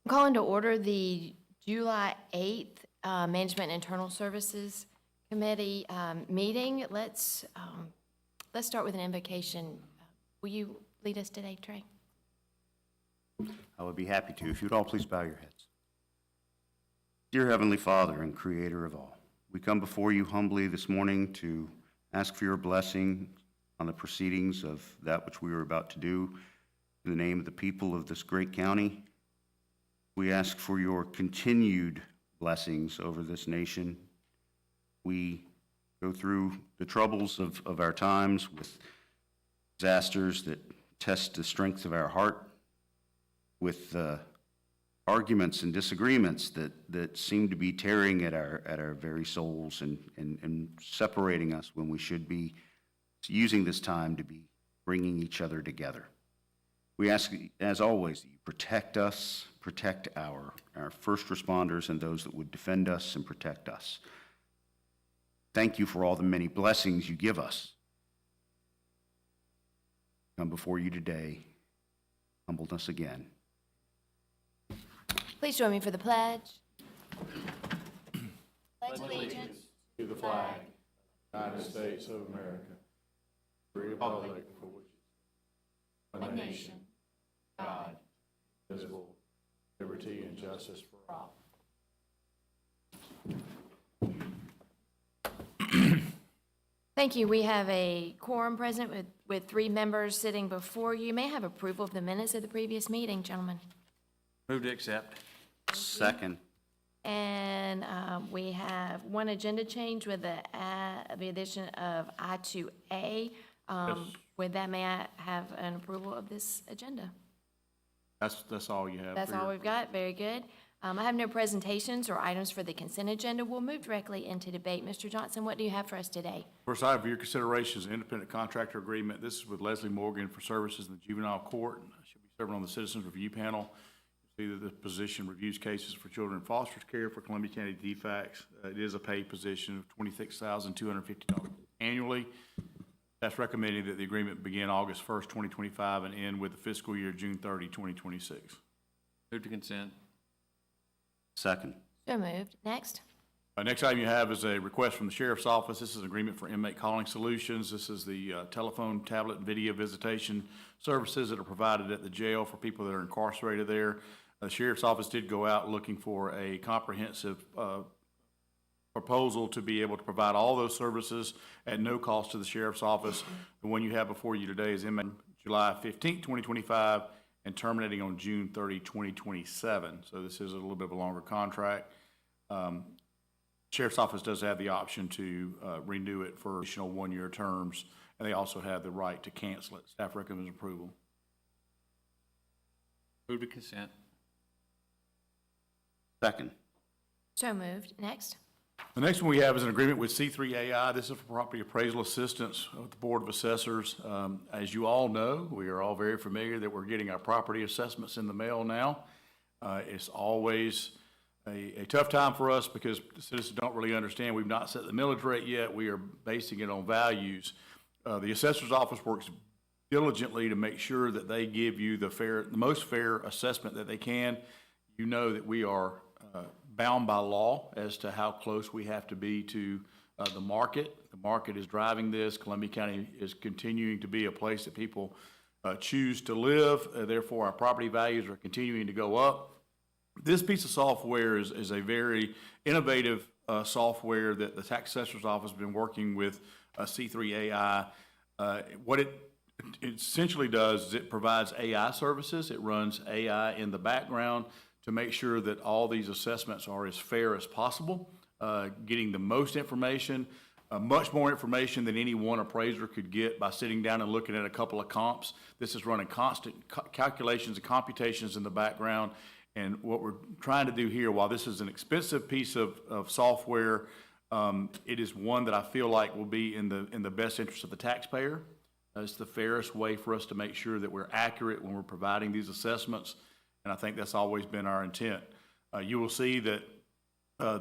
Calling to order the July 8th Management and Internal Services Committee meeting. Let's start with an invocation. Will you lead us today, Trey? I would be happy to. If you'd all please bow your heads. Dear Heavenly Father and Creator of all, we come before you humbly this morning to ask for your blessing on the proceedings of that which we are about to do in the name of the people of this great county. We ask for your continued blessings over this nation. We go through the troubles of our times with disasters that test the strength of our heart, with arguments and disagreements that seem to be tearing at our very souls and separating us when we should be using this time to be bringing each other together. We ask, as always, that you protect us, protect our first responders and those that would defend us and protect us. Thank you for all the many blessings you give us. Come before you today, humbled us again. Please join me for the pledge. Pledge allegiance to the flag of the United States of America, the republic for which a nation, God, indivisible, liberty and justice for all. Thank you. We have a quorum present with 3 members sitting before you. May I have approval of the minutes of the previous meeting, gentlemen? Move to accept. Second. And we have one agenda change with the addition of I2A. Yes. With that, may I have an approval of this agenda? That's all you have. That's all we've got. Very good. I have no presentations or items for the consent agenda. We'll move directly into debate. Mr. Johnson, what do you have for us today? First item for your consideration is an independent contractor agreement. This is with Leslie Morgan for services in the juvenile court. She'll be serving on the Citizens Review Panel. You'll see that the position reviews cases for children in foster care for Columbia County DFACS. It is a paid position of $26,250 annually. That's recommending that the agreement begin August 1st, 2025 and end with the fiscal year June 30, 2026. Move to consent. Second. So moved. Next. Next item you have is a request from the Sheriff's Office. This is an agreement for inmate calling solutions. This is the telephone, tablet, and video visitation services that are provided at the jail for people that are incarcerated there. The Sheriff's Office did go out looking for a comprehensive proposal to be able to provide all those services at no cost to the Sheriff's Office. The one you have before you today is in July 15th, 2025, and terminating on June 30, 2027. So this is a little bit of a longer contract. Sheriff's Office does have the option to renew it for additional 1-year terms, and they also have the right to cancel it. Staff recommends approval. Move to consent. Second. So moved. Next. The next one we have is an agreement with C3AI. This is for property appraisal assistance with the Board of Assessors. As you all know, we are all very familiar that we're getting our property assessments in the mail now. It's always a tough time for us because the citizens don't really understand. We've not set the millage rate yet. We are basing it on values. The Assessor's Office works diligently to make sure that they give you the most fair assessment that they can. You know that we are bound by law as to how close we have to be to the market. The market is driving this. Columbia County is continuing to be a place that people choose to live. Therefore, our property values are continuing to go up. This piece of software is a very innovative software that the Tax Assessor's Office has been working with C3AI. What it essentially does is it provides AI services. It runs AI in the background to make sure that all these assessments are as fair as possible, getting the most information, much more information than any one appraiser could get by sitting down and looking at a couple of comps. This is running constant calculations and computations in the background. And what we're trying to do here, while this is an expensive piece of software, it is one that I feel like will be in the best interest of the taxpayer. It's the fairest way for us to make sure that we're accurate when we're providing these assessments. And I think that's always been our intent. You will see that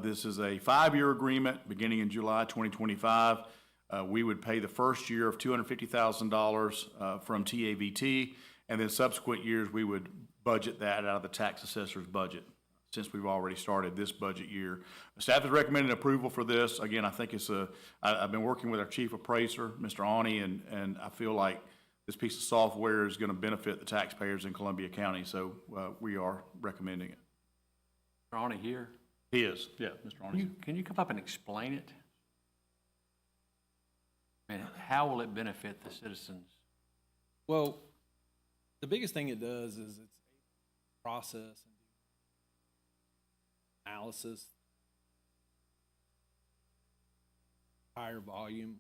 this is a 5-year agreement beginning in July 2025. We would pay the first year of $250,000 from TAVT, and then subsequent years we would budget that out of the tax assessor's budget, since we've already started this budget year. Staff is recommending approval for this. Again, I think I've been working with our chief appraiser, Mr. Ani, and I feel like this piece of software is going to benefit the taxpayers in Columbia County, so we are recommending it. Ronnie here. He is, yeah, Mr. Ani. Can you come up and explain it? And how will it benefit the citizens? Well, the biggest thing it does is it's a process and analysis, higher volume.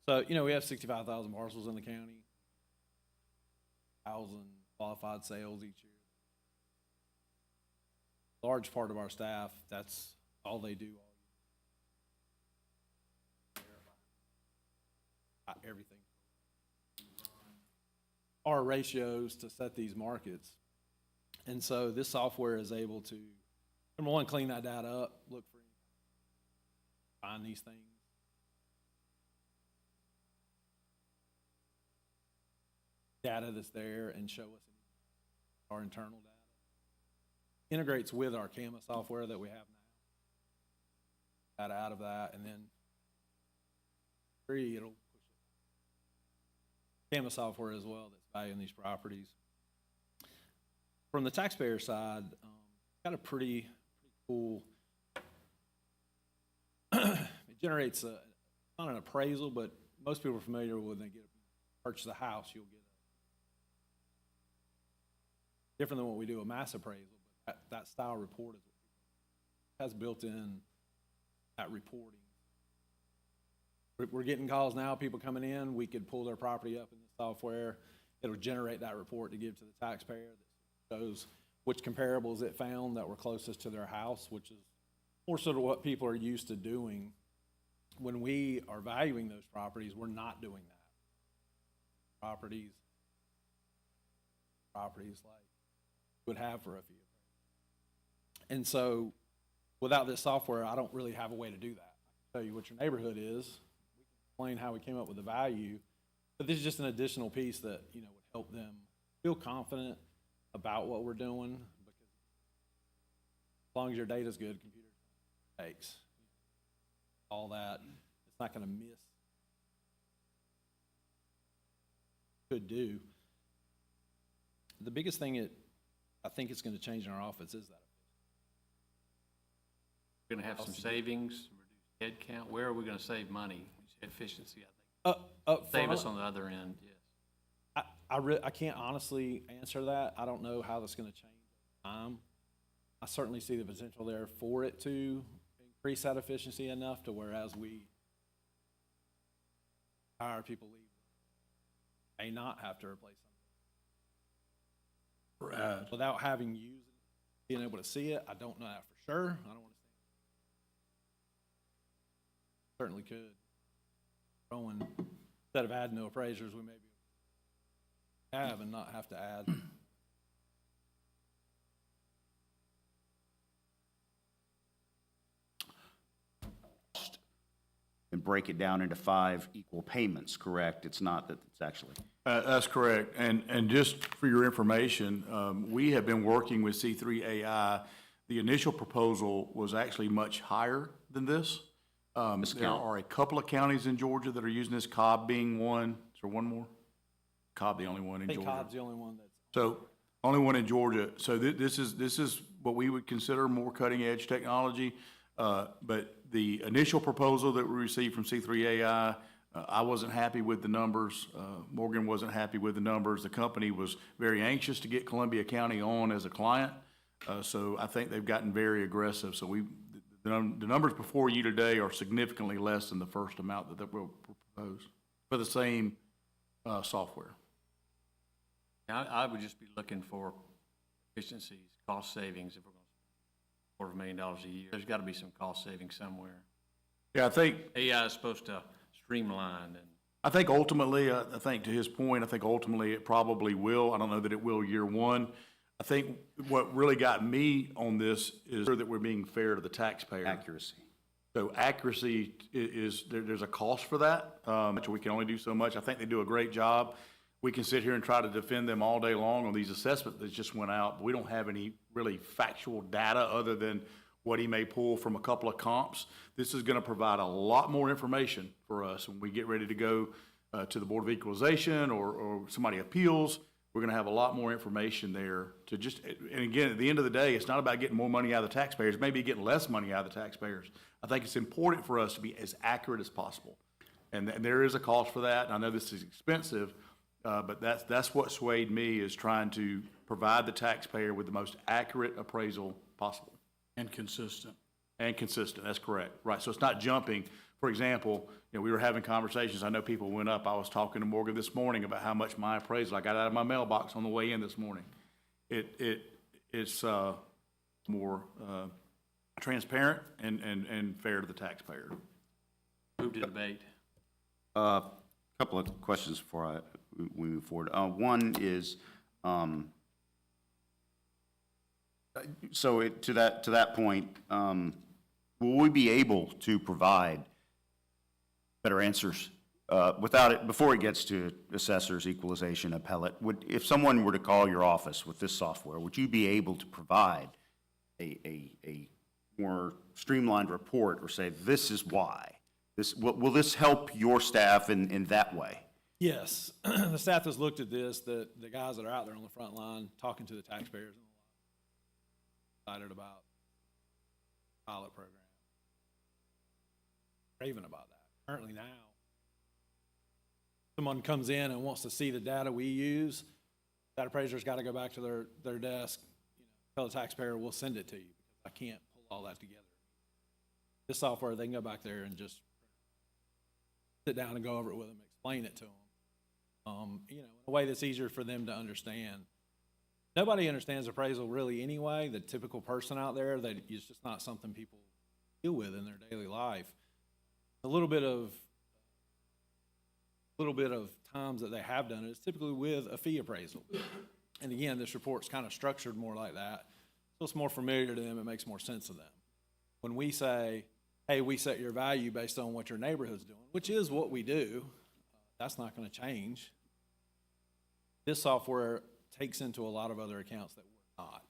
So, you know, we have 65,000 parcels in the county, 1,000 qualified sales each year. Large part of our staff, that's all they do all year. Everything. Our ratios to set these markets. And so this software is able to, number one, clean that data up, look for, find these things. Data that's there and show us our internal data. Integrates with our CAMA software that we have now. Data out of that, and then it'll push it. CAMA software as well that's valuing these properties. From the taxpayer side, got a pretty cool. It generates not an appraisal, but most people are familiar with when they purchase a house, you'll get different than what we do a mass appraisal. But that style report is has built in that reporting. We're getting calls now, people coming in, we could pull their property up in the software. It'll generate that report to give to the taxpayer that shows which comparables it found that were closest to their house, which is more sort of what people are used to doing. When we are valuing those properties, we're not doing that. Properties like would have for a few. And so without this software, I don't really have a way to do that. I can tell you what your neighborhood is. We can explain how we came up with the value, but this is just an additional piece that, you know, would help them feel confident about what we're doing, because as long as your data's good, computer takes all that. It's not going to miss. Could do. The biggest thing I think it's going to change in our office is that. We're going to have some savings, reduce headcount. Where are we going to save money? Efficiency, I think. Save us on the other end, yes. I can't honestly answer that. I don't know how that's going to change over time. I certainly see the potential there for it to increase that efficiency enough to whereas we hire people leave, may not have to replace something. Right. Without having used it, being able to see it, I don't know that for sure. I don't want to say. Certainly could. Throwing, instead of adding no appraisers, we maybe have and not have to add. And break it down into 5 equal payments, correct? It's not that it's actually. That's correct. And just for your information, we have been working with C3AI. The initial proposal was actually much higher than this. There are a couple of counties in Georgia that are using this, Cobb being one. Is there one more? Cobb, the only one in I think Georgia. Cobb's the only one that's. So, only one in Georgia. So this is what we would consider more cutting-edge technology. But the initial proposal that we received from C3AI, I wasn't happy with the numbers. Morgan wasn't happy with the numbers. The company was very anxious to get Columbia County on as a client. So I think they've gotten very aggressive. So the numbers before you today are significantly less than the first amount that we'll propose for the same software. I would just be looking for efficiencies, cost savings, if we're going to $250,000 a year. There's got to be some cost savings somewhere. Yeah, I think AI is supposed to streamline and. I think ultimately, I think to his point, I think ultimately it probably will. I don't know that it will year one. I think what really got me on this is that we're being fair to the taxpayer. Accuracy. So accuracy is there's a cost for that. We can only do so much. I think they do a great job. We can sit here and try to defend them all day long on these assessments that just went out, but we don't have any really factual data other than what he may pull from a couple of comps. This is gonna provide a lot more information for us when we get ready to go to the Board of Equalization or somebody appeals. We're gonna have a lot more information there to just, and again, at the end of the day, it's not about getting more money out of the taxpayers, maybe getting less money out of the taxpayers. I think it's important for us to be as accurate as possible. And there is a cost for that, and I know this is expensive, but that's what swayed me, is trying to provide the taxpayer with the most accurate appraisal possible. And consistent. And consistent, that's correct, right, so it's not jumping. For example, we were having conversations, I know people went up, I was talking to Morgan this morning about how much my appraisal, I got out of my mailbox on the way in this morning. It's more transparent and fair to the taxpayer. Move to debate. Couple of questions before we move forward. One is, so to that point, will we be able to provide better answers before it gets to assessors, equalization, appellate? If someone were to call your office with this software, would you be able to provide a more streamlined report or say, this is why? Will this help your staff in that way? Yes, the staff has looked at this, the guys that are out there on the front line talking to the taxpayers, and excited about the pilot program. Raving about that. Currently now, someone comes in and wants to see the data we use, that appraiser's got to go back to their desk, tell the taxpayer, we'll send it to you, because I can't pull all that together. This software, they can go back there and just sit down and go over it with them, explain it to them. In a way that's easier for them to understand. Nobody understands appraisal really anyway. The typical person out there, that it's just not something people deal with in their daily life. A little bit of times that they have done it is typically with a fee appraisal. And again, this report's kind of structured more like that. So it's more familiar to them, it makes more sense to them. When we say, hey, we set your value based on what your neighborhood's doing, which is what we do, that's not going to change. This software takes into a lot of other accounts that we're not.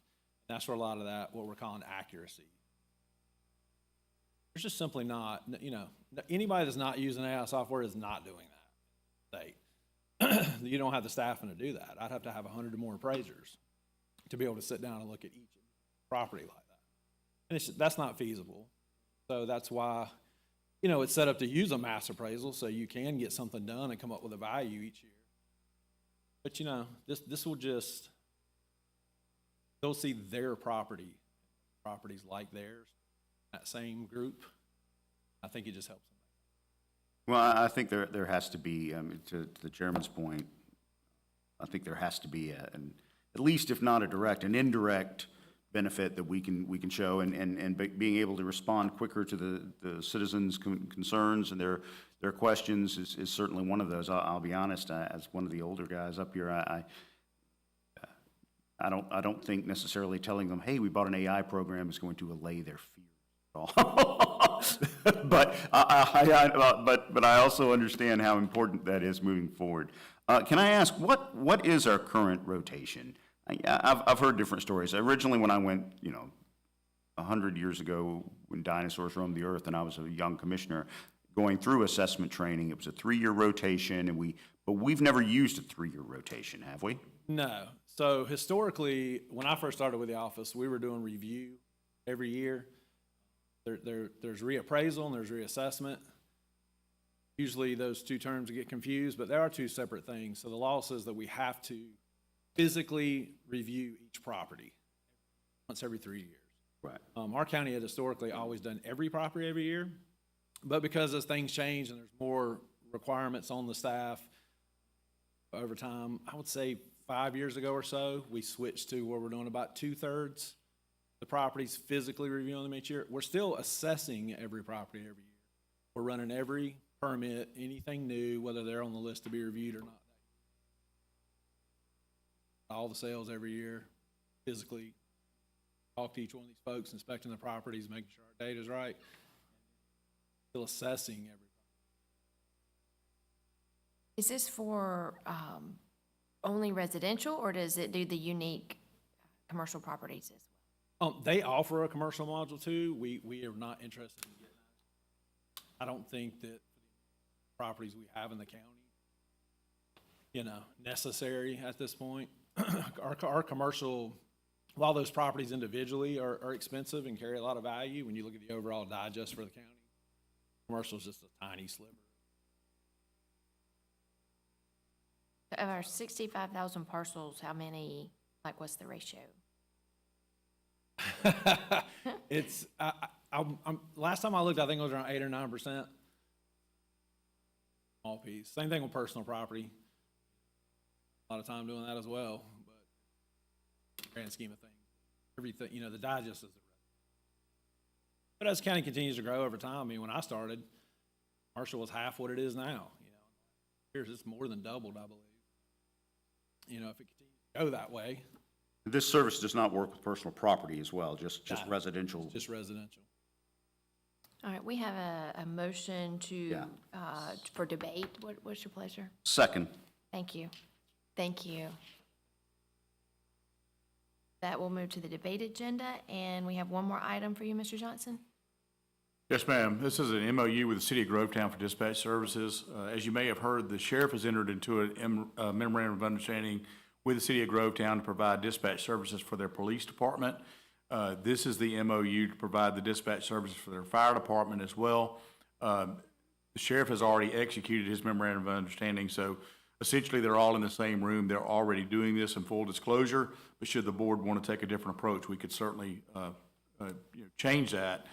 That's where a lot of that, what we're calling accuracy. There's just simply not, anybody that's not using AI software is not doing that. You don't have the staffing to do that. I'd have to have 100 or more appraisers to be able to sit down and look at each property like that. And that's not feasible. So that's why, it's set up to use a mass appraisal so you can get something done and come up with a value each year. But this will just, they'll see their properties like theirs, that same group. I think it just helps them. Well, I think there has to be, to the chairman's point, I think there has to be at least if not a direct, an indirect benefit that we can show, and being able to respond quicker to the citizens' concerns and their questions is certainly one of those. I'll be honest, as one of the older guys up here, I don't think necessarily telling them, hey, we bought an AI program is going to allay their fears at all. but I also understand how important that is moving forward. Can I ask, what is our current rotation? I've heard different stories. Originally, when I went, 100 years ago, when dinosaurs roamed the earth and I was a young commissioner, going through assessment training, it was a 3-year rotation, but we've never used a 3-year rotation, have we? No. So historically, when I first started with the office, we were doing review every year. There's reappraisal and there's reassessment. Usually those two terms get confused, but there are two separate things. So the law says that we have to physically review each property once every 3 years. Right. Our county had historically always done every property every year, but because as things change and there's more requirements on the staff over time, I would say 5 years ago or so, we switched to where we're doing about 2/3 the properties physically reviewing them each year. We're still assessing every property every year. We're running every permit, anything new, whether they're on the list to be reviewed or not. All the sales every year, physically talk to each one of these folks, inspecting the properties, making sure our data's right. Still assessing every. Is this for only residential, or does it do the unique commercial properties as well? They offer a commercial module too. We are not interested in getting that. I don't think that properties we have in the county, necessary at this point. Our commercial, while those properties individually are expensive and carry a lot of value, when you look at the overall digest for the county, commercial is just a tiny sliver. Of our 65,000 parcels, how many, like, what's the ratio? It's, last time I looked, I think it was around 8 or 9%. Small piece. Same thing with personal property. A lot of time doing that as well, but grand scheme of things, everything, the digest is. But as the county continues to grow over time, I mean, when I started, commercial was half what it is now, Here's it's more than doubled, I believe. If it continues to go that way, This service does not work with personal property as well, just No. residential. just residential. All right, we have a motion to, Yeah. for debate. What's your pleasure? Second. Thank you. Thank you. That will move to the debate agenda, and we have one more item for you, Mr. Johnson. Yes, ma'am. This is an MOU with the City of Grovetown for dispatch services. As you may have heard, the sheriff has entered into a memorandum of understanding with the City of Grovetown to provide dispatch services for their police department. This is the MOU to provide the dispatch services for their fire department as well. The sheriff has already executed his memorandum of understanding, so essentially they're all in the same room. They're already doing this in full disclosure, but should the board want to take a different approach, we could certainly change that.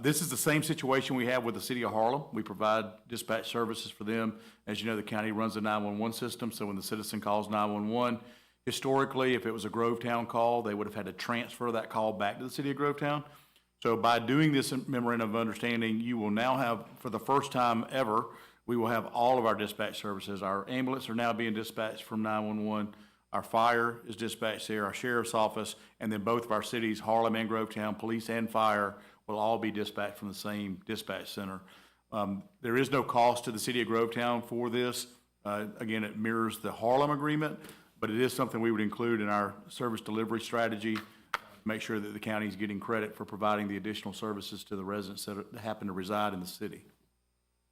This is the same situation we have with the City of Harlem. We provide dispatch services for them. As you know, the county runs the 911 system, so when the citizen calls 911, historically, if it was a Grovetown call, they would have had to transfer that call back to the City of Grovetown. So by doing this memorandum of understanding, you will now have, for the first time ever, we will have all of our dispatch services. Our ambulance are now being dispatched from 911. Our fire is dispatched here, our sheriff's office, and then both of our cities, Harlem and Grovetown, police and fire, will all be dispatched from the same dispatch center. There is no cost to the City of Grovetown for this. Again, it mirrors the Harlem agreement, but it is something we would include in our service delivery strategy, make sure that the county is getting credit for providing the additional services to the residents that happen to reside in the city.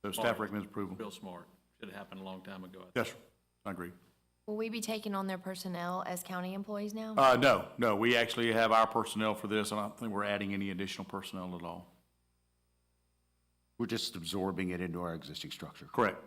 So staff Smart. recommends approval. Real smart. Should have happened a long time ago. Yes, sir. I agree. Will we be taking on their personnel as county employees now? No, we actually have our personnel for this, and I don't think we're adding any additional personnel at all. We're just absorbing it into our existing structure. Correct.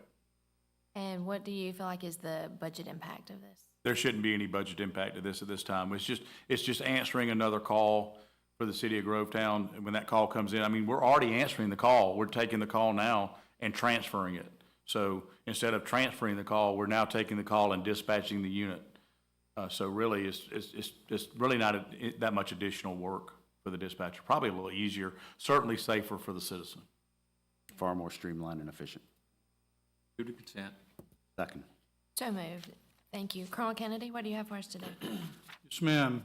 And what do you feel like is the budget impact of this? There shouldn't be any budget impact to this at this time. It's just answering another call for the City of Grovetown. And when that call comes in, I mean, we're already answering the call. We're taking the call now and transferring it. So instead of transferring the call, we're now taking the call and dispatching the unit. So really, it's really not that much additional work for the dispatcher. Probably a little easier, certainly safer for the citizen. Far more streamlined and efficient. Move to consent. Second. So moved. Thank you. Colonel Kennedy, what do you have for us today? Yes, ma'am.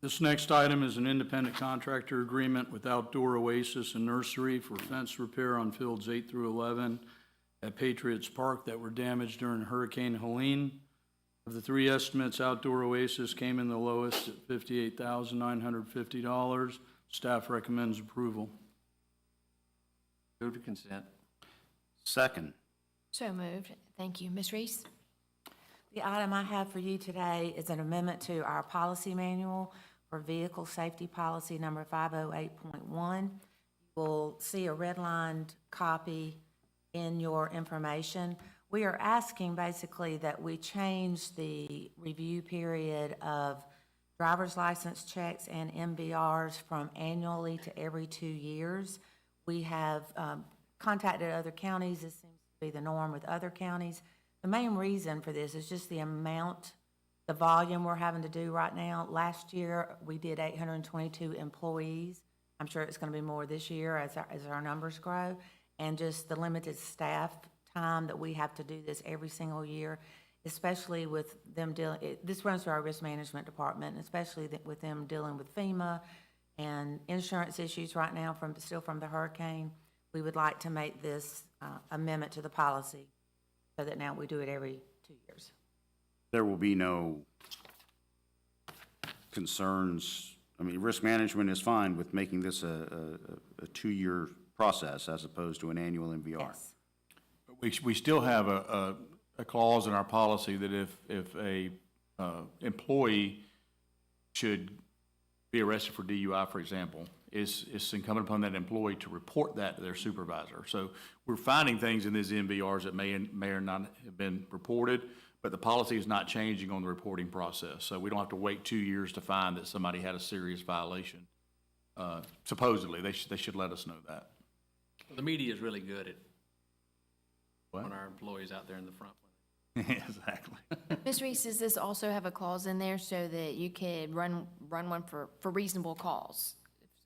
This next item is an independent contractor agreement with Outdoor Oasis and Nursery for fence repair on fields 8 through 11 at Patriots Park that were damaged during Hurricane Helene. Of the three estimates, Outdoor Oasis came in the lowest at $58,950. Staff recommends approval. Move to consent. Second. So moved. Thank you. Ms. Reese? The item I have for you today is an amendment to our policy manual for vehicle safety policy number 508.1. You will see a redlined copy in your information. We are asking basically that we change the review period of driver's license checks and MVRs from annually to every 2 years. We have contacted other counties. This seems to be the norm with other counties. The main reason for this is just the amount, the volume we're having to do right now. Last year, we did 822 employees. I'm sure it's going to be more this year as our numbers grow. And just the limited staff time that we have to do this every single year, especially with them dealing, this runs through our risk management department, and especially with them dealing with FEMA and insurance issues right now still from the hurricane. We would like to make this amendment to the policy so that now we do it every 2 years. there will be no concerns. I mean, risk management is fine with making this a 2-year process as opposed to an annual MVR. Yes. We still have a clause in our policy that if a employee should be arrested for DUI, for example, it's incumbent upon that employee to report that to their supervisor. So we're finding things in these MVRs that may or not have been reported, but the policy is not changing on the reporting process. So we don't have to wait 2 years to find that somebody had a serious violation. Supposedly, they should let us know that. The media is really good at What? on our employees out there in the front. Exactly. Ms. Reese, does this also have a clause in there so that you could run one for reasonable cause?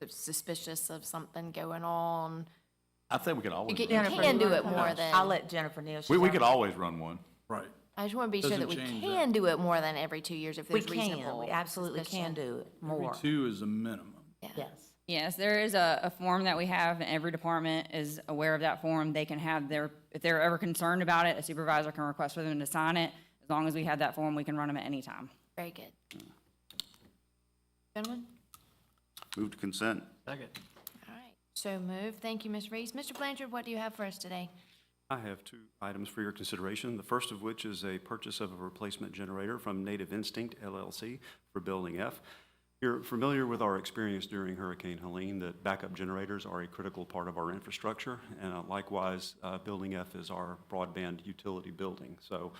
If suspicious of something going on? I think we could always, You Jennifer, can you do it wanna- more than, I'll let Jennifer know. we could always run one. Right. I just want to be sure that we Doesn't change can do it more than every 2 years if We there's can, reasonable we absolutely can suspicion. do it Every more. 2 is a minimum. Yes. Yes, there is a form that we have, and every department is aware of that form. They can have if they're ever concerned about it, a supervisor can request for them to sign it. As long as we have that form, we can run them at any time. Very good. Gentlemen? Move to consent. Second. All right, so moved. Thank you, Ms. Reese. Mr. Blanchard, what do you have for us today? I have 2 items for your consideration. The first of which is a purchase of a replacement generator from Native Instinct LLC for Building F. You're familiar with our experience during Hurricane Helene that backup generators are a critical part of our infrastructure, and likewise, Building F is our broadband utility building. So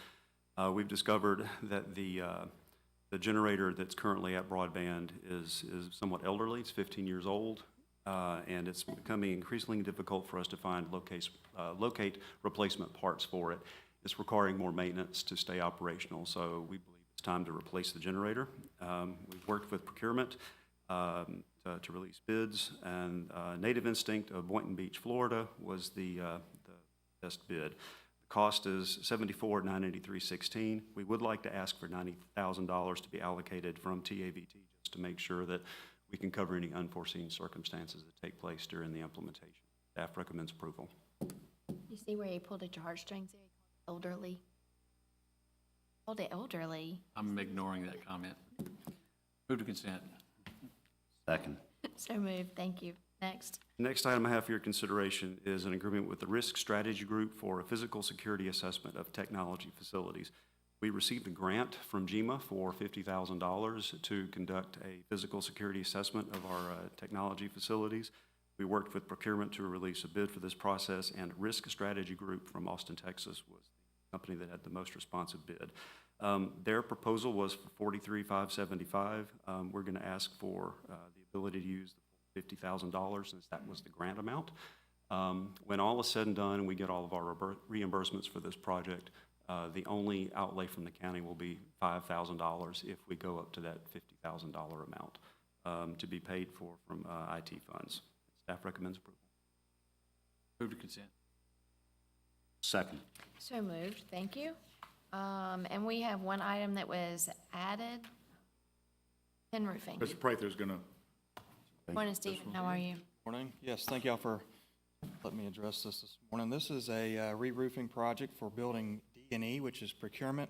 we've discovered that the generator that's currently at broadband is somewhat elderly. It's 15 years old. And it's becoming increasingly difficult for us to find locate replacement parts for it. It's requiring more maintenance to stay operational, so we believe it's time to replace the generator. We've worked with procurement to release bids, and Native Instinct of Boynton Beach, Florida, was the best bid. The cost is $74,983.16. We would like to ask for $90,000 to be allocated from TAVT just to make sure that we can cover any unforeseen circumstances that take place during the implementation. Staff recommends approval. You see where he pulled at your heartstrings there? Elderly. Called it elderly. I'm ignoring that comment. Move to consent. Second. So moved. Thank you. Next. Next item I have for your consideration is an agreement with the Risk Strategy Group for a physical security assessment of technology facilities. We received a grant from GEMA for $50,000 to conduct a physical security assessment of our technology facilities. We worked with procurement to release a bid for this process, and Risk Strategy Group from Austin, Texas was the company that had the most responsive bid. Their proposal was for $43,575. We're going to ask for the ability to use the $50,000 since that was the grant amount. When all is said and done and we get all of our reimbursements for this project, the only outlay from the county will be $5,000 if we go up to that $50,000 amount to be paid for from IT funds. Staff recommends approval. Move to consent. Second. So moved. Thank you. And we have one item that was added. Tin roofing. Mr. Prather's going to, Morning, Stephen. How are you? Morning. Yes, thank y'all for letting me address this morning. This is a re-roofing project for building D&E, which is procurement,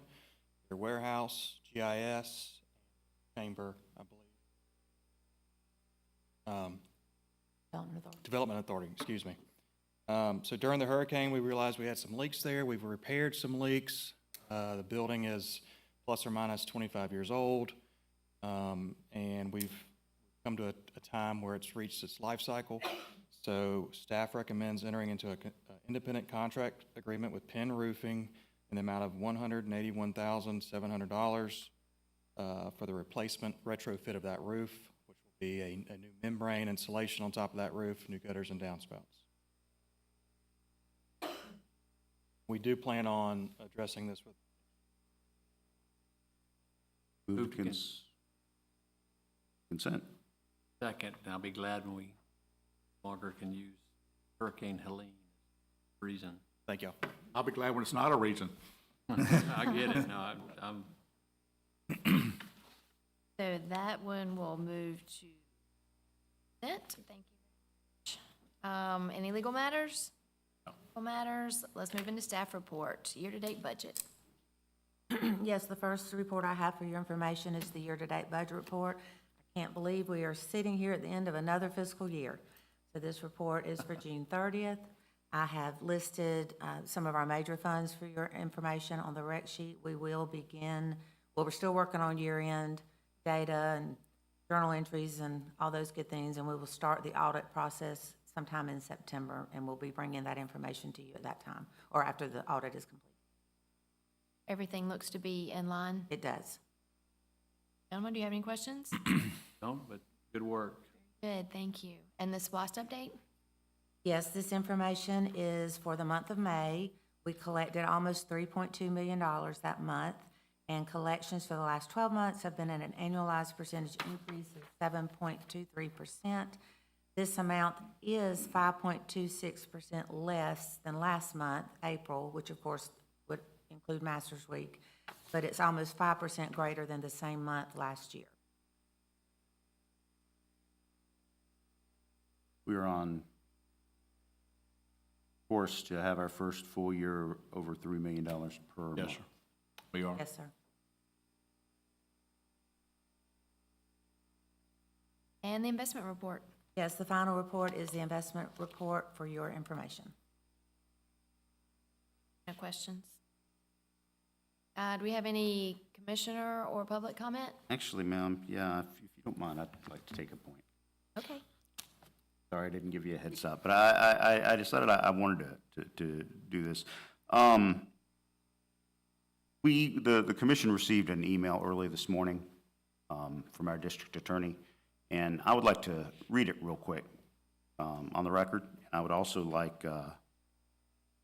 your warehouse, GIS, chamber, I believe. Development Authority, excuse me. So during the hurricane, we realized we had some leaks there. We've repaired some leaks. The building is plus or minus 25 years old, and we've come to a time where it's reached its life cycle. So staff recommends entering into an independent contract agreement with Penn Roofing in the amount of $181,700 for the replacement retrofit of that roof, which will be a new membrane insulation on top of that roof, new gutters and downspouts. We do plan on addressing this with Move to consent. Second, and I'll be glad when we no longer can use Hurricane Helene as a reason. Thank y'all. I'll be glad when it's not a reason. I get it. No, I'm So that one will move to consent. Thank you very much. Any legal matters? Legal matters. Let's move into staff report. Year-to-date budget. Yes, the first report I have for your information is the year-to-date budget report. I can't believe we are sitting here at the end of another fiscal year. So this report is for June 30th. I have listed some of our major funds for your information on the rec sheet. We will begin, well, we're still working on year-end data and journal entries and all those good things, and we will start the audit process sometime in September, and we'll be bringing that information to you at that time, or after the audit is complete. Everything looks to be in line. It does. Gentlemen, do you have any questions? No, but good work. Good, thank you. And the SPOSS update? Yes, this information is for the month of May. We collected almost $3.2 million that month, and collections for the last 12 months have been at an annualized percentage increase of 7.23%. This amount is 5.26% less than last month, April, which of course would include Masters Week, but it's almost 5% greater than the same month last year. We are on course to have our first full year over $3 million per month. Yes, sir. We are. Yes, sir. And the investment report? Yes, the final report is the investment report for your information. No questions? Do we have any commissioner or public comment? Actually, ma'am, yeah, if you don't mind, I'd like to take a point. Okay. Sorry, I didn't give you a heads up, but I decided I wanted to do this. The commission received an email early this morning from our district attorney, and I would like to read it real quick on the record. I would also like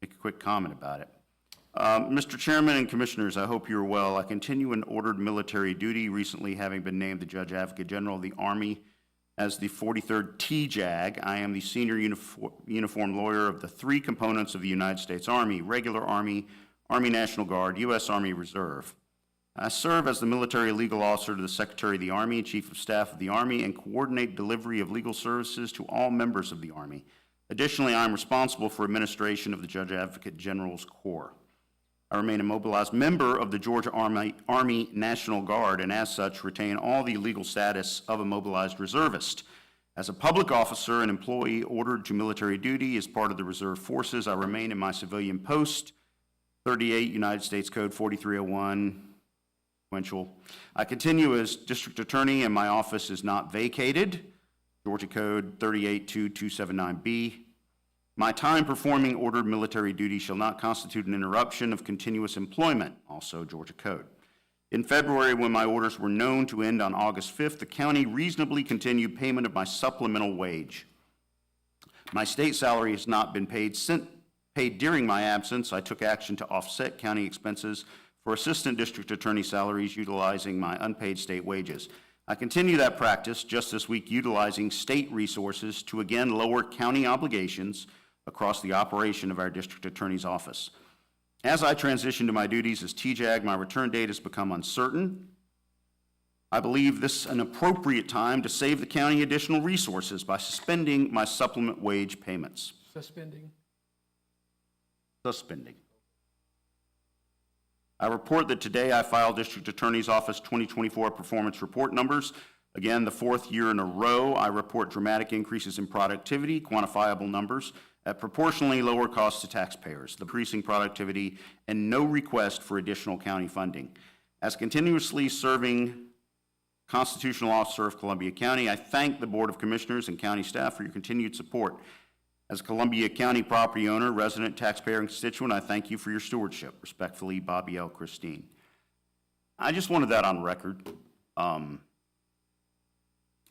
make a quick comment about it. Mr. Chairman and Commissioners, I hope you're well. I continue in ordered military duty, recently having been named the Judge Advocate General of the Army as the 43rd TJAG. I am the senior uniformed lawyer of the three components of the United States Army: Regular Army, Army National Guard, U.S. Army Reserve. I serve as the military legal officer to the Secretary of the Army and Chief of Staff of the Army and coordinate delivery of legal services to all members of the Army. Additionally, I am responsible for administration of the Judge Advocate General's Corps. I remain a mobilized member of the Georgia Army National Guard, and as such retain all the legal status of a mobilized reservist. As a public officer and employee ordered to military duty as part of the reserve forces, I remain in my civilian post, 38 United States Code 4301, sequential. I continue as district attorney, and my office is not vacated, Georgia Code 382279B. My time performing ordered military duty shall not constitute an interruption of continuous employment, also Georgia Code. In February, when my orders were known to end on August 5th, the county reasonably continued payment of my supplemental wage. My state salary has not been paid during my absence. I took action to offset county expenses for assistant district attorney salaries utilizing my unpaid state wages. I continue that practice just this week, utilizing state resources to again lower county obligations across the operation of our district attorney's office. As I transition to my duties as TJAG, my return date has become uncertain. I believe this an appropriate time to save the county additional resources by suspending my supplement wage payments. Suspending. I report that today I filed District Attorney's Office 2024 performance report numbers. Again, the fourth year in a row, I report dramatic increases in productivity, quantifiable numbers, at proportionally lower costs to taxpayers, the increasing productivity, and no request for additional county funding. As continuously serving constitutional officer of Columbia County, I thank the Board of Commissioners and county staff for your continued support. As a Columbia County property owner, resident, taxpayer, and constituent, I thank you for your stewardship. Respectfully, Bobby L. Christine. I just wanted that on record.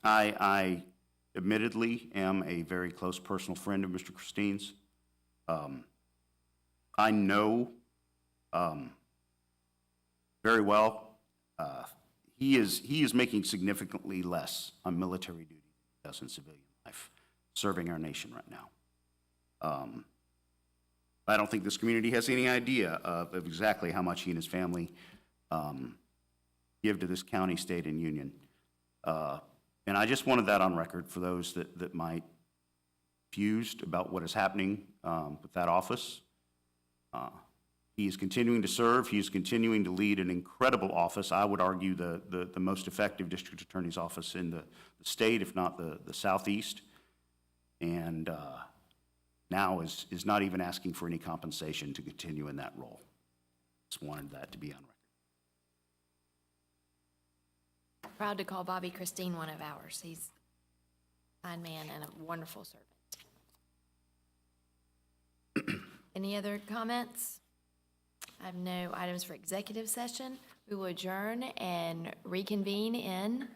I admittedly am a very close personal friend of Mr. Christine's. I know very well he is making significantly less on military duty than he does in civilian life, serving our nation right now. I don't think this community has any idea of exactly how much he and his family give to this county, state, and union. And I just wanted that on record for those that might be confused about what is happening with that office. He is continuing to serve. He is continuing to lead an incredible office. I would argue the most effective district attorney's office in the state, if not the Southeast. And now is not even asking for any compensation to continue in that role. Just wanted that to be on record. Proud to call Bobby Christine one of ours. He's a fine man and a wonderful servant. Any other comments? I have no items for executive session. We will adjourn and reconvene in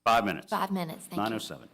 5 minutes. 5 minutes. Thank you. 9:07.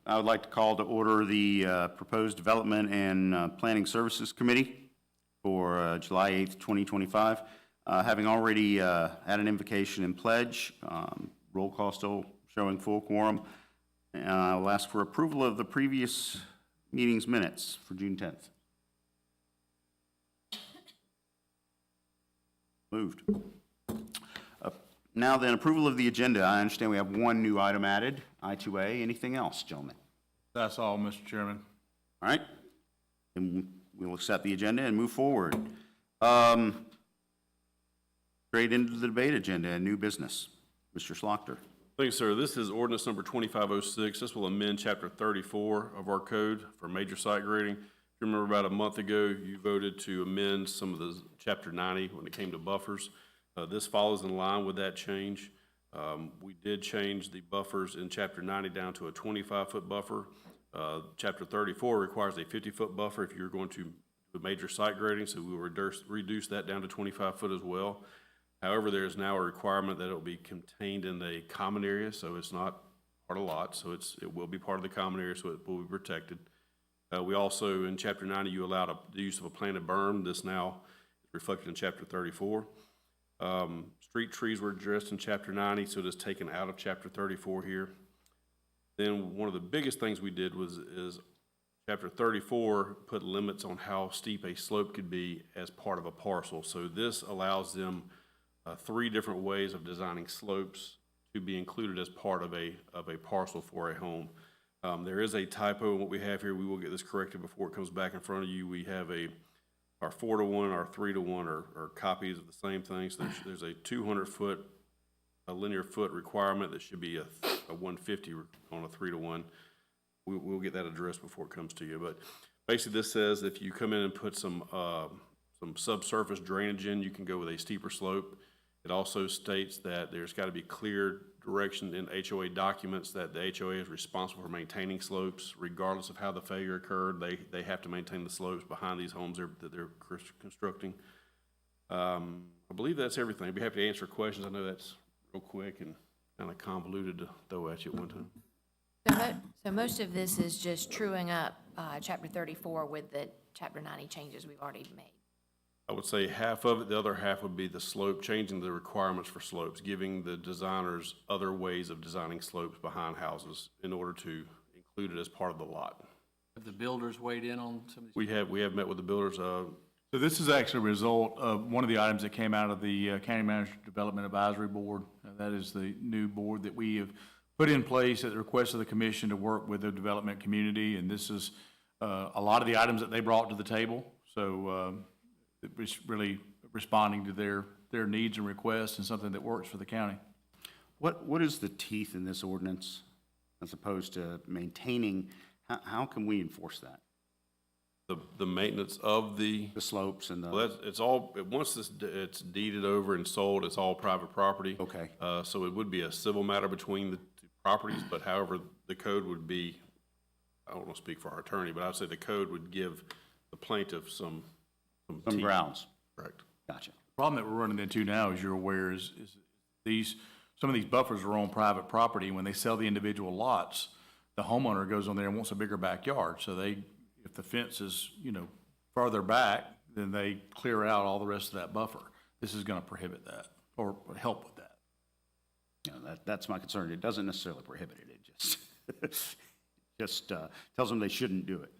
I would like to call to order the proposed Development and Planning Services Committee for July 8th, 2025. Having already had an invocation and pledge, roll call still showing full quorum. I'll ask for approval of the previous meeting's minutes for June 10th. Moved. Now then, approval of the agenda. I understand we have one new item added, I2A. Anything else, gentlemen? That's all, Mr. Chairman. All right. Then we'll accept the agenda and move forward. Straight into the debate agenda and new business. Mr. Schlochter. Thank you, sir. This is ordinance number 2506. This will amend chapter 34 of our code for major site grading. If you remember about a month ago, you voted to amend some of the chapter 90 when it came to buffers. This follows in line with that change. We did change the buffers in chapter 90 down to a 25-foot buffer. Chapter 34 requires a 50-foot buffer if you're going to do major site grading, so we will reduce that down to 25 foot as well. However, there is now a requirement that it will be contained in a common area, so it's not part of a lot, so it will be part of the common area, so it will be protected. We also, in chapter 90, you allowed the use of a planted berm. This now is reflected in chapter 34. Street trees were addressed in chapter 90, so it is taken out of chapter 34 here. Then one of the biggest things we did is chapter 34 put limits on how steep a slope could be as part of a parcel. So this allows them 3 different ways of designing slopes to be included as part of a parcel for a home. There is a typo in what we have here. We will get this corrected before it comes back in front of you. We have our 4-to-1, our 3-to-1 are copies of the same thing. So there's a 200-foot, a linear foot requirement that should be a 150 on a 3-to-1. We'll get that addressed before it comes to you. But basically, this says if you come in and put some subsurface drainage in, you can go with a steeper slope. It also states that there's got to be clear direction in HOA documents that the HOA is responsible for maintaining slopes regardless of how the failure occurred. They have to maintain the slopes behind these homes that they're constructing. I believe that's everything. I'd be happy to answer questions. I know that's real quick and kind of convoluted to throw at you at one time. So most of this is just truing up chapter 34 with the chapter 90 changes we've already made. I would say half of it. The other half would be the slope, changing the requirements for slopes, giving the designers other ways of designing slopes behind houses in order to include it as part of the lot. Have the builders weighed in on some of these? We have met with the builders. So this is actually a result of one of the items that came out of the County Manager Development Advisory Board. That is the new board that we have put in place at the request of the commission to work with the development community. And this is a lot of the items that they brought to the table. So it's really responding to their needs and requests and something that works for the county. What is the teeth in this ordinance as opposed to maintaining? How can we enforce that? The maintenance of the slopes and the... Well, it's all, once it's deeded over and sold, it's all private property. Okay. So it would be a civil matter between the 2 properties, but however, the code would be, I don't want to speak for our attorney, but I'd say the code would give the plaintiff some teeth. grounds. Correct. Gotcha. The problem that we're running into now, as you're aware, is some of these buffers are on private property. When they sell the individual lots, the homeowner goes on there and wants a bigger backyard. So if the fence is, farther back, then they clear out all the rest of that buffer. This is going to prohibit that or help with that. That's my concern. It doesn't necessarily prohibit it. It just tells them they shouldn't do it.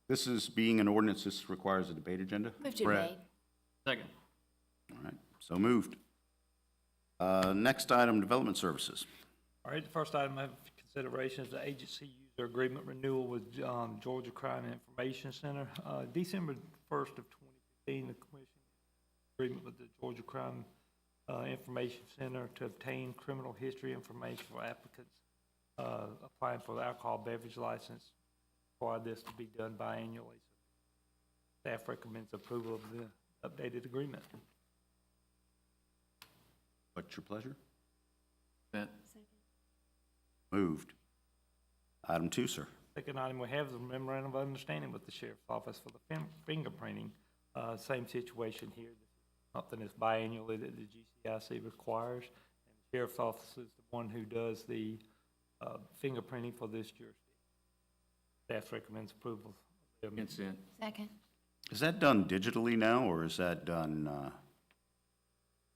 This is being an ordinance. This requires a debate agenda. Move to debate. Second. All right. So moved. Next item, development services. All right, the first item I have consideration is the agency user agreement renewal with Georgia Crime Information Center. December 1st of 2015, the commission agreement with the Georgia Crime Information Center to obtain criminal history information for applicants applying for the alcohol beverage license. Require this to be done biannually. Staff recommends approval of the updated agreement. What's your pleasure? Second. Moved. Item 2, sir. Second item we have is a memorandum of understanding with the sheriff's office for the fingerprinting. Same situation here. Something that's biannually that the GCIC requires. And the sheriff's office is the one who does the fingerprinting for this jurisdiction. Staff recommends approval. of them. Consent. Second. Is that done digitally now, or is that done,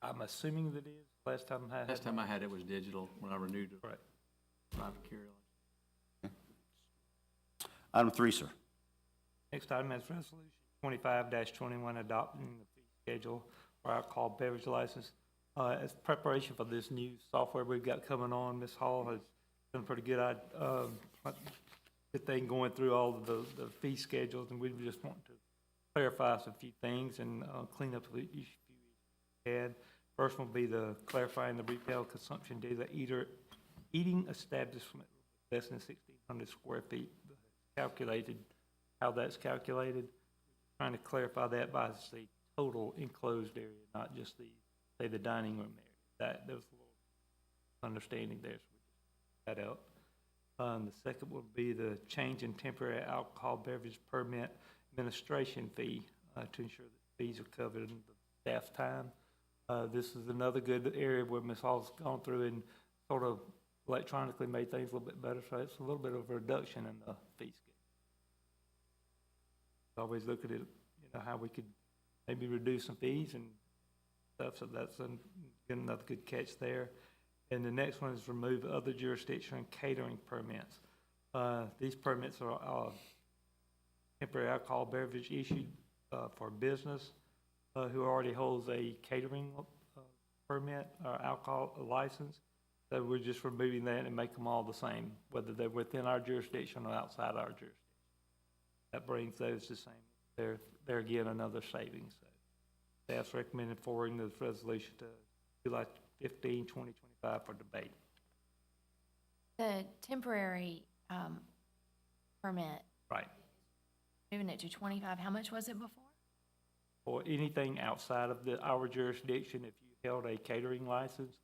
I'm assuming that is, last time I had. Last time I had it was digital when I renewed it. Right. Private carrier. item 3, sir? Next item is resolution 25-21, adopting the fee schedule for alcohol beverage license. As preparation for this new software we've got coming on, Ms. Hall has done a pretty good, good thing going through all of the fee schedules, and we just want to clarify some few things and clean up the few we had. First one will be the clarifying the retail consumption data eating establishment less than 1,600 square feet calculated, how that's calculated. Trying to clarify that by the total enclosed area, not just the, say, the dining room area. There was a little understanding there, so we just that out. The second will be the change in temporary alcohol beverage permit administration fee to ensure that fees are covered in the staff time. This is another good area where Ms. Hall's gone through and sort of electronically made things a little bit better, so it's a little bit of a reduction in the fee schedule. Always look at it, how we could maybe reduce some fees and stuff, so that's another good catch there. And the next one is remove other jurisdiction catering permits. These permits are temporary alcohol beverage issued for business who already holds a catering permit or alcohol license. So we're just removing that and make them all the same, whether they're within our jurisdiction or outside our jurisdiction. That brings those the same. They're again another savings. So staff's recommended forwarding this resolution to July 15, 2025 for debate. The temporary permit, Right. moving it to 25, how much was it before? Or anything outside of our jurisdiction, if you held a catering license,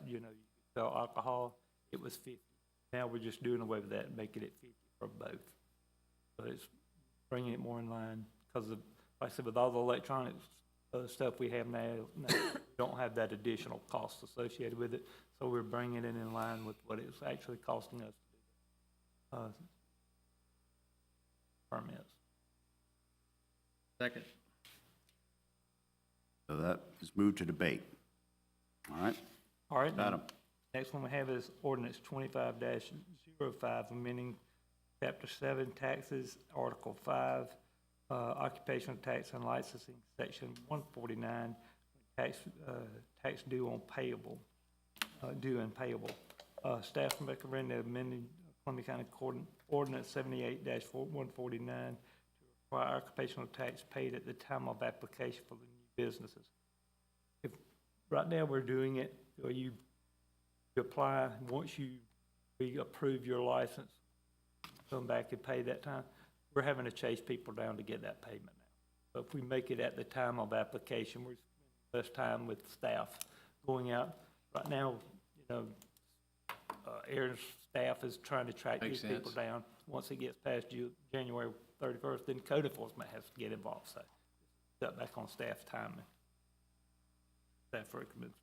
you could sell alcohol, it was 50. Now we're just doing away with that and making it 50 for both. So it's bringing it more in line, because like I said, with all the electronic stuff we have now, we don't have that additional cost associated with it. So we're bringing it in line with what it's actually costing us to do permits. Second. So that is moved to debate. All right? All right. Adam? Next one we have is ordinance 25-05, amending Chapter 7 taxes, Article 5, occupational tax and licensing, Section 149, tax due on payable, due and payable. Staff recommend amending Columbia County Ordinance 78-149 to require occupational tax paid at the time of application for the new businesses. If right now we're doing it, or you apply, once we approve your license, come back and pay that time, we're having to chase people down to get that payment now. So if we make it at the time of application, we're spending less time with staff going out. Right now, Aaron's staff is trying to track these Makes people sense. down. Once it gets past January 31st, then code enforcement has to get involved, so cut back on staff time. Staff recommends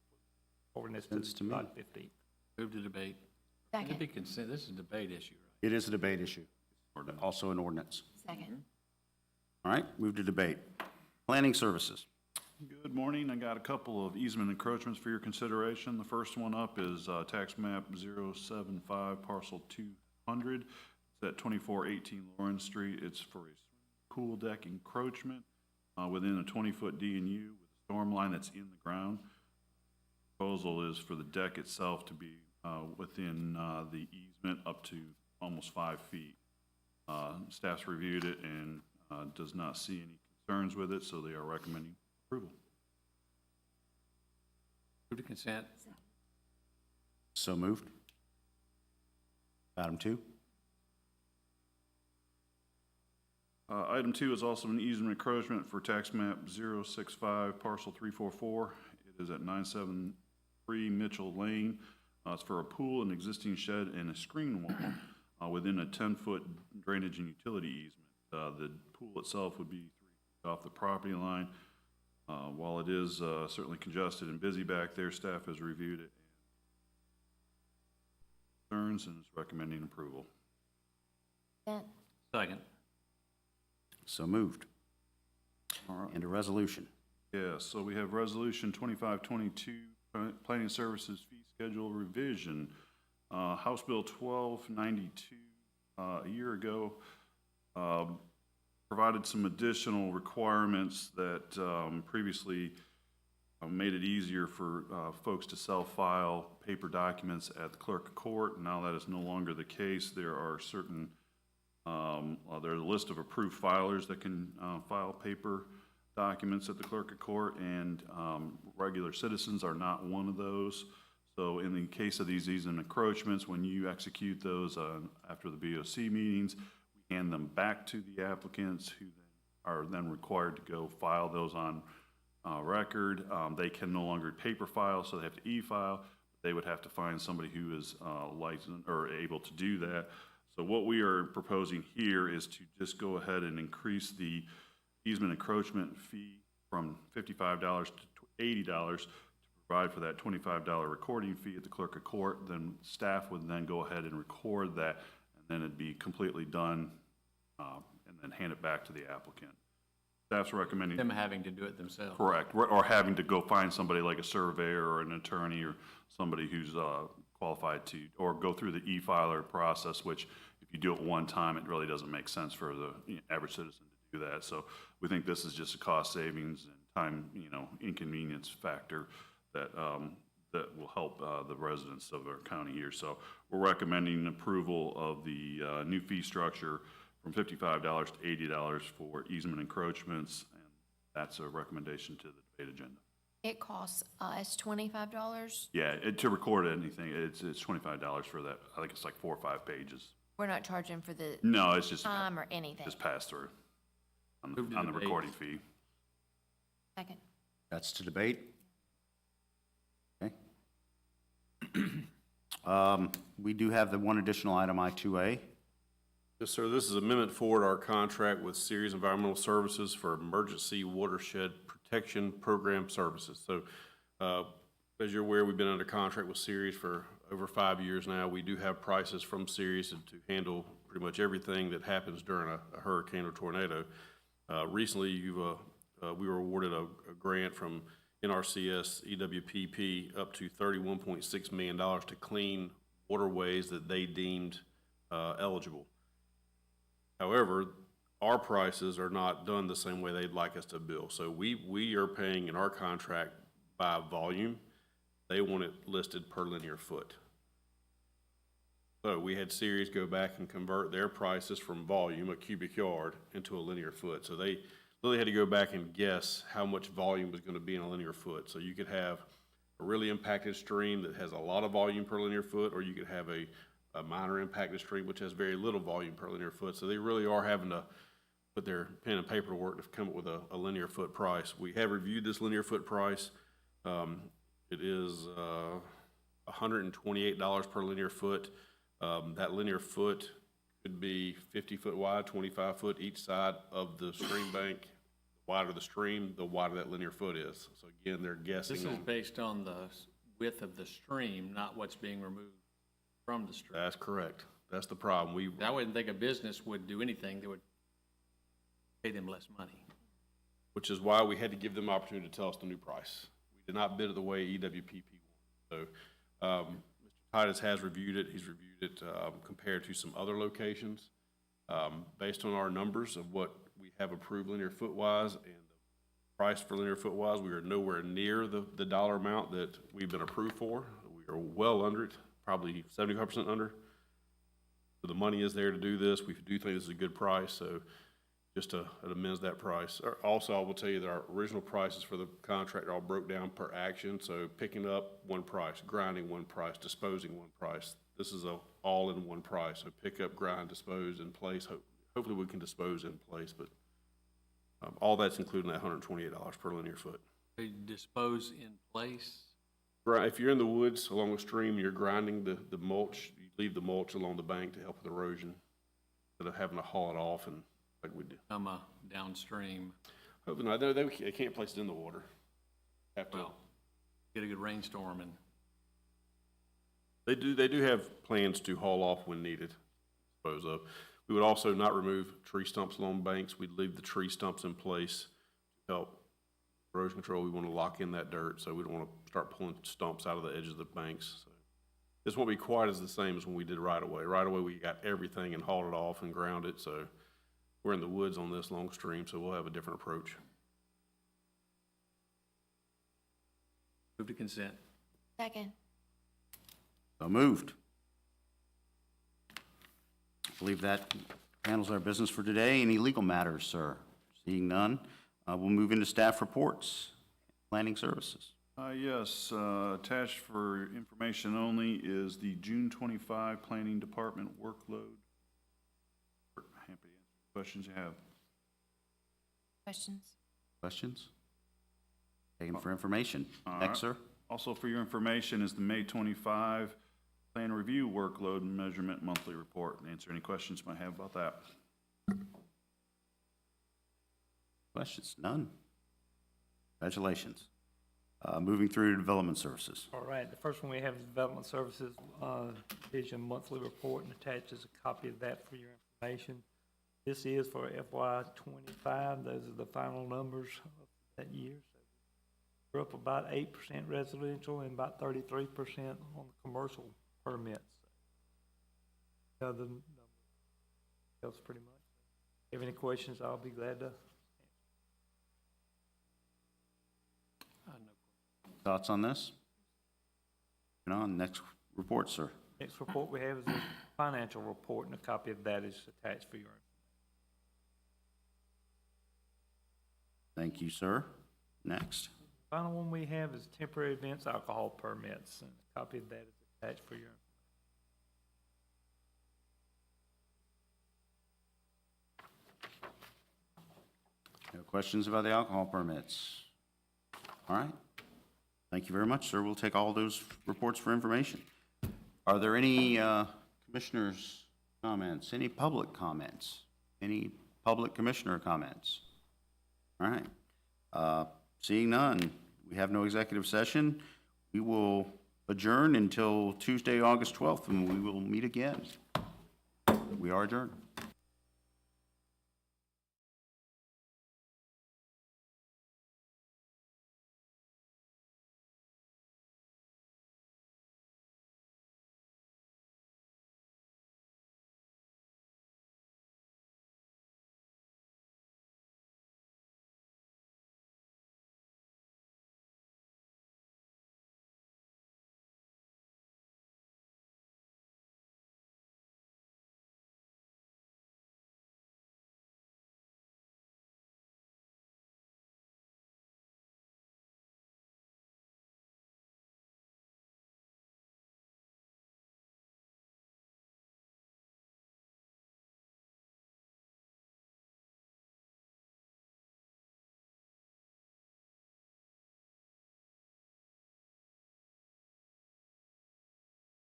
ordinance to Sense to me. July 15th. Move to debate. It'd be Second. consent, this is a debate issue, right? It is a debate issue, also an ordinance. Second. All right, move to debate. Planning services. Good morning. I got a couple of easement encroachments for your consideration. The first one up is tax map 075, parcel 200. It's at 2418 Lawrence Street. It's for a pool deck encroachment within a 20-foot D&U with a storm line that's in the ground. Proposal is for the deck itself to be within the easement up to almost 5 feet. Staff's reviewed it and does not see any concerns with it, so they are recommending approval. Move to consent. So moved. Item 2. Item 2 is also an easement encroachment for tax map 065, parcel 344. It is at 973 Mitchell Lane. It's for a pool, an existing shed, and a screen wall within a 10-foot drainage and utility easement. The pool itself would be 3 feet off the property line. While it is certainly congested and busy back there, staff has reviewed it concerns and is recommending approval. Consent. Second. So moved. All right. And a resolution. Yeah, so we have Resolution 2522, Planning Services Fee Schedule Revision. House Bill 1292, a year ago, provided some additional requirements that previously made it easier for folks to self-file paper documents at the clerk of court. Now that is no longer the case. There are certain, there's a list of approved filers that can file paper documents at the clerk of court, and regular citizens are not one of those. So in the case of these easement encroachments, when you execute those after the BOC meetings, we hand them back to the applicants, who are then required to go file those on record. They can no longer paper file, so they have to e-file. They would have to find somebody who is licensed or able to do that. So what we are proposing here is to just go ahead and increase the easement encroachment fee from $55 to $80 to provide for that $25 recording fee at the clerk of court. Then staff would then go ahead and record that, and then it'd be completely done, and then hand it back to the applicant. Staff's recommending. Them having to do it themselves. Correct, or having to go find somebody like a surveyor or an attorney or somebody who's qualified to, or go through the e-filer process, which if you do it one time, it really doesn't make sense for the average citizen to do that. So we think this is just a cost savings and time, inconvenience factor that that will help the residents of our county here. So we're recommending approval of the new fee structure from $55 to $80 for easement encroachments, and that's a recommendation to the debate agenda. It costs us $25. Yeah, to record anything, it's $25 for that. I think it's like 4 or 5 pages. We're not charging for the No, it's just time or anything. just pass through on Move to the debate. recording fee. Second. That's to debate. Okay. We do have the one additional item, I-2A. Yes, sir. This is Amendment 4 to our contract with Ceres Environmental Services for Emergency Watershed Protection Program Services. So, as you're aware, we've been under contract with Ceres for over 5 years now. We do have prices from Ceres to handle pretty much everything that happens during a hurricane or tornado. Recently, we were awarded a grant from NRCS EWPP up to $31.6 million to clean waterways that they deemed eligible. However, our prices are not done the same way they'd like us to bill. So we are paying in our contract by volume. They want it listed per linear foot. So we had Ceres go back and convert their prices from volume, a cubic yard, into a linear foot. So they really had to go back and guess how much volume was going to be in a linear foot. So you could have a really impacted stream that has a lot of volume per linear foot, or you could have a minor impacted stream which has very little volume per linear foot. So they really are having to put their pen and paper to work to come up with a linear foot price. We have reviewed this linear foot price. It is $128 per linear foot. That linear foot could be 50 foot wide, 25 foot each side of the stream bank. The wider the stream, the wider that linear foot is. So again, they're guessing This is on. based on the width of the stream, not what's being removed from the stream. That's correct. That's the problem. I wouldn't think a business would do anything that would pay them less money. Which is why we had to give them opportunity to tell us the new price. We did not bid it the way EWPP wanted. So, Mr. Titus has reviewed it. He's reviewed it compared to some other locations. Based on our numbers of what we have approved linear foot wise and the price for linear foot wise, we are nowhere near the dollar amount that we've been approved for. We are well under it, probably 75% under. So the money is there to do this. We do think this is a good price, so just it amends that price. Also, I will tell you that our original prices for the contract all broke down per action. So picking up one price, grinding one price, disposing one price. This is a all in one price. So pick up, grind, dispose in place. Hopefully we can dispose in place, but all that's including that $128 per linear foot. They dispose in place. If you're in the woods along a stream, you're grinding the mulch. You leave the mulch along the bank to help with erosion instead of having to haul it off and like we do. Come downstream. Hopefully not. They can't place it in the water. Have to. Well, get a good rainstorm and They do have plans to haul off when needed, dispose of. We would also not remove tree stumps along banks. We'd leave the tree stumps in place to help erosion control. We want to lock in that dirt, so we don't want to start pulling stumps out of the edges of the banks. So this won't be quite as the same as when we did right away. Right away, we got everything and hauled it off and ground it, so we're in the woods on this long stream, so we'll have a different approach. Move to consent. Second. So moved. I believe that handles our business for today. Any legal matters, sir? Seeing none, we'll move into staff reports. Planning services. Yes, attached for information only is the June 25 Planning Department workload. Happy to answer questions you have. Questions? Questions? Taken for information. All Next, right. sir. Also for your information is the May 25 Plan Review Workload and Measurement Monthly Report. And answer any questions you might have about that. Questions? None. Congratulations. Moving through to development services. All right, the first one we have is Development Services Division Monthly Report, and attached is a copy of that for your information. This is for FY '25. Those are the final numbers of that year. So we're up about 8% residential and about 33% on the commercial permits. The other numbers, that's pretty much. If you have any questions, I'll be glad to. Thoughts on this? Moving on, next report, sir. Next report we have is a financial report, and a copy of that is attached for your information. Thank you, sir. Next. Final one we have is temporary events alcohol permits, and a copy of that is attached for your information. No questions about the alcohol permits? All right. Thank you very much, sir. We'll take all those reports for information. Are there any commissioners' comments? Any public comments? Any public commissioner comments? All right. Seeing none, we have no executive session. We will adjourn until Tuesday, August 12th, and we will meet again. We are adjourned.